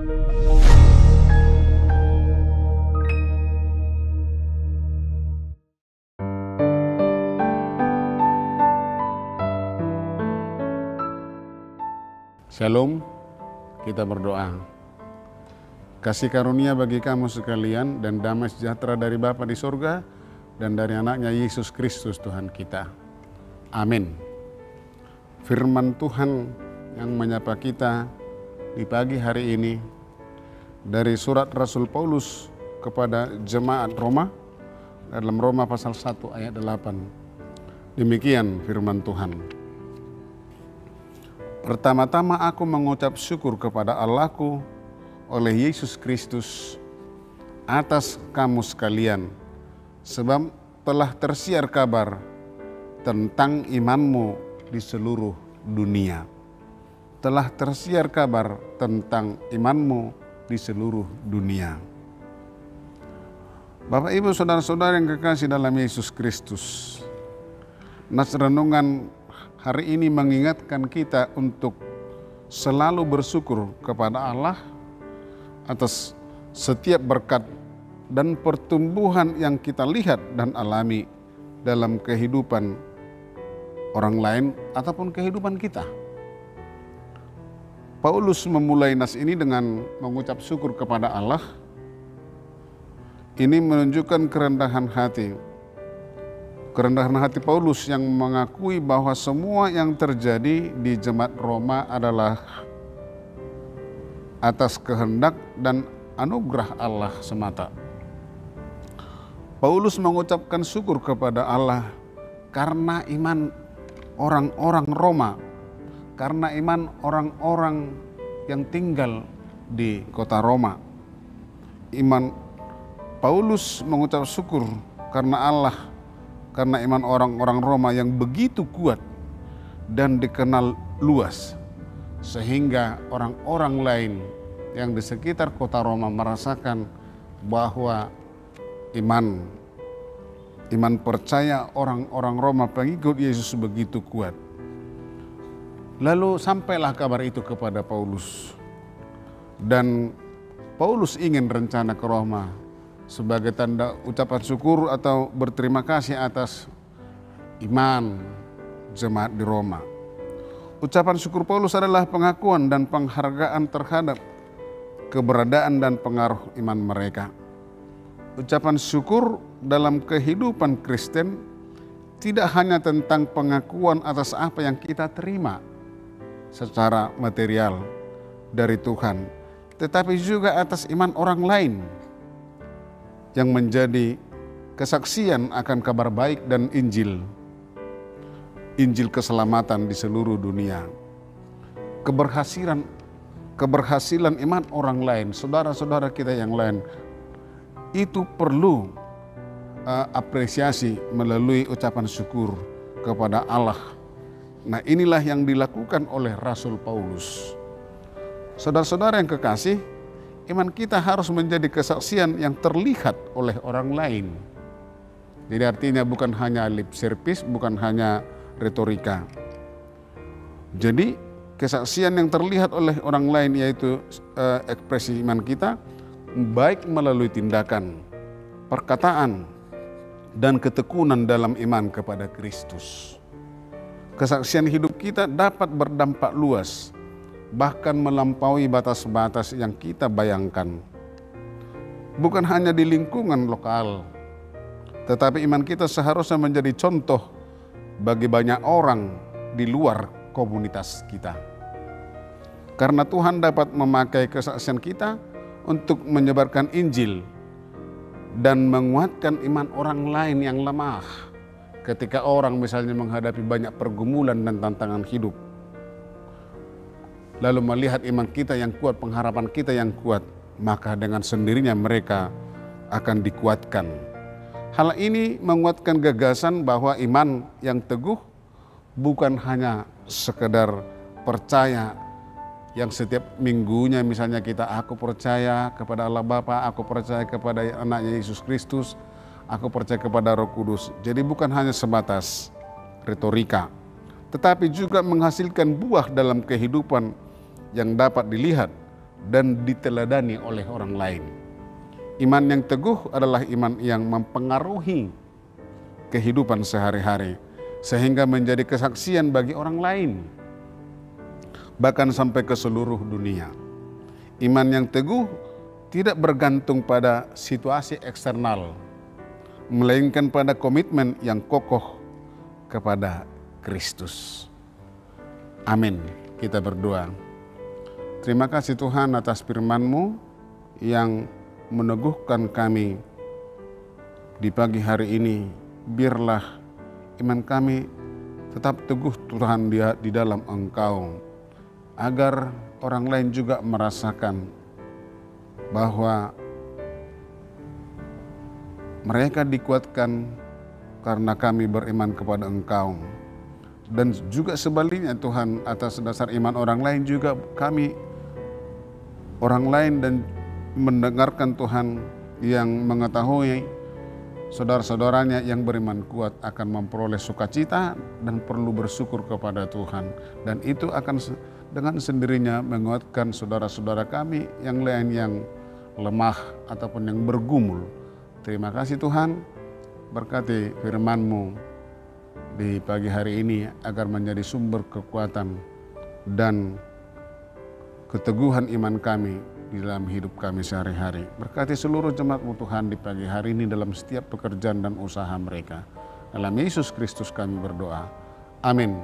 Shalom, kita berdoa. Kasih karunia bagi kamu sekalian dan damai sejahtera dari Bapa di surga dan dari anaknya Yesus Kristus Tuhan kita. Amin. Firman Tuhan yang menyapa kita di pagi hari ini dari surat Rasul Paulus kepada jemaat Roma dalam Roma pasal 1 ayat 8. Demikian firman Tuhan. Pertama-tama aku mengucap syukur kepada Allahku oleh Yesus Kristus atas kamu sekalian, sebab telah tersiar kabar tentang imanmu di seluruh dunia. Telah tersiar kabar tentang imanmu di seluruh dunia. Bapak, Ibu, saudara-saudara yang kekasih dalam Yesus Kristus, nas renungan hari ini mengingatkan kita untuk selalu bersyukur kepada Allah atas setiap berkat dan pertumbuhan yang kita lihat dan alami dalam kehidupan orang lain ataupun kehidupan kita. Paulus memulai nas ini dengan mengucap syukur kepada Allah. Ini menunjukkan kerendahan hati. Kerendahan hati Paulus yang mengakui bahwa semua yang terjadi di jemaat Roma adalah atas kehendak dan anugerah Allah semata. Paulus mengucapkan syukur kepada Allah karena iman orang-orang Roma, karena iman orang-orang yang tinggal di kota Roma. Paulus mengucap syukur karena Allah, karena iman orang-orang Roma yang begitu kuat dan dikenal luas, sehingga orang-orang lain yang di sekitar kota Roma merasakan bahwa iman percaya orang-orang Roma pengikut Yesus begitu kuat. Lalu sampailah kabar itu kepada Paulus, dan Paulus ingin rencana ke Roma sebagai tanda ucapan syukur atau berterima kasih atas iman jemaat di Roma. Ucapan syukur Paulus adalah pengakuan dan penghargaan terhadap keberadaan dan pengaruh iman mereka. Ucapan syukur dalam kehidupan Kristen tidak hanya tentang pengakuan atas apa yang kita terima secara material dari Tuhan, tetapi juga atas iman orang lain yang menjadi kesaksian akan kabar baik dan Injil keselamatan di seluruh dunia. Keberhasilan iman orang lain, saudara-saudara kita yang lain, itu perlu apresiasi melalui ucapan syukur kepada Allah. Nah, inilah yang dilakukan oleh Rasul Paulus. Saudara-saudara yang kekasih, iman kita harus menjadi kesaksian yang terlihat oleh orang lain. Jadi artinya bukan hanya lip service, bukan hanya retorika. Jadi kesaksian yang terlihat oleh orang lain yaitu ekspresi iman kita, baik melalui tindakan, perkataan, dan ketekunan dalam iman kepada Kristus. Kesaksian hidup kita dapat berdampak luas, bahkan melampaui batas-batas yang kita bayangkan. Bukan hanya di lingkungan lokal, tetapi iman kita seharusnya menjadi contoh bagi banyak orang di luar komunitas kita. Karena Tuhan dapat memakai kesaksian kita untuk menyebarkan Injil dan menguatkan iman orang lain yang lemah ketika orang misalnya menghadapi banyak pergumulan dan tantangan hidup. Lalu melihat iman kita yang kuat, pengharapan kita yang kuat, maka dengan sendirinya mereka akan dikuatkan. Hal ini menguatkan gagasan bahwa iman yang teguh bukan hanya sekedar percaya yang setiap minggunya misalnya aku percaya kepada Allah Bapa, aku percaya kepada anaknya Yesus Kristus, aku percaya kepada Roh Kudus. Jadi bukan hanya sebatas retorika, tetapi juga menghasilkan buah dalam kehidupan yang dapat dilihat dan diteladani oleh orang lain. Iman yang teguh adalah iman yang mempengaruhi kehidupan sehari-hari sehingga menjadi kesaksian bagi orang lain, bahkan sampai ke seluruh dunia. Iman yang teguh tidak bergantung pada situasi eksternal, melainkan pada komitmen yang kokoh kepada Kristus. Amin. Kita berdoa. Terima kasih Tuhan atas firman-Mu yang meneguhkan kami di pagi hari ini. Biarlah iman kami tetap teguh Tuhan di dalam Engkau, agar orang lain juga merasakan bahwa mereka dikuatkan karena kami beriman kepada Engkau. Dan juga sebaliknya Tuhan, atas dasar iman orang lain juga kami, orang lain dan mendengarkan Tuhan yang mengetahui saudara-saudaranya yang beriman kuat akan memperoleh sukacita dan perlu bersyukur kepada Tuhan. Dan itu akan dengan sendirinya menguatkan saudara-saudara kami yang lain yang lemah ataupun yang bergumul. Terima kasih Tuhan, berkati firman-Mu di pagi hari ini agar menjadi sumber kekuatan dan keteguhan iman kami di dalam hidup kami sehari-hari. Berkati seluruh jemaat-Mu Tuhan di pagi hari ini dalam setiap pekerjaan dan usaha mereka. Dalam Yesus Kristus kami berdoa. Amin.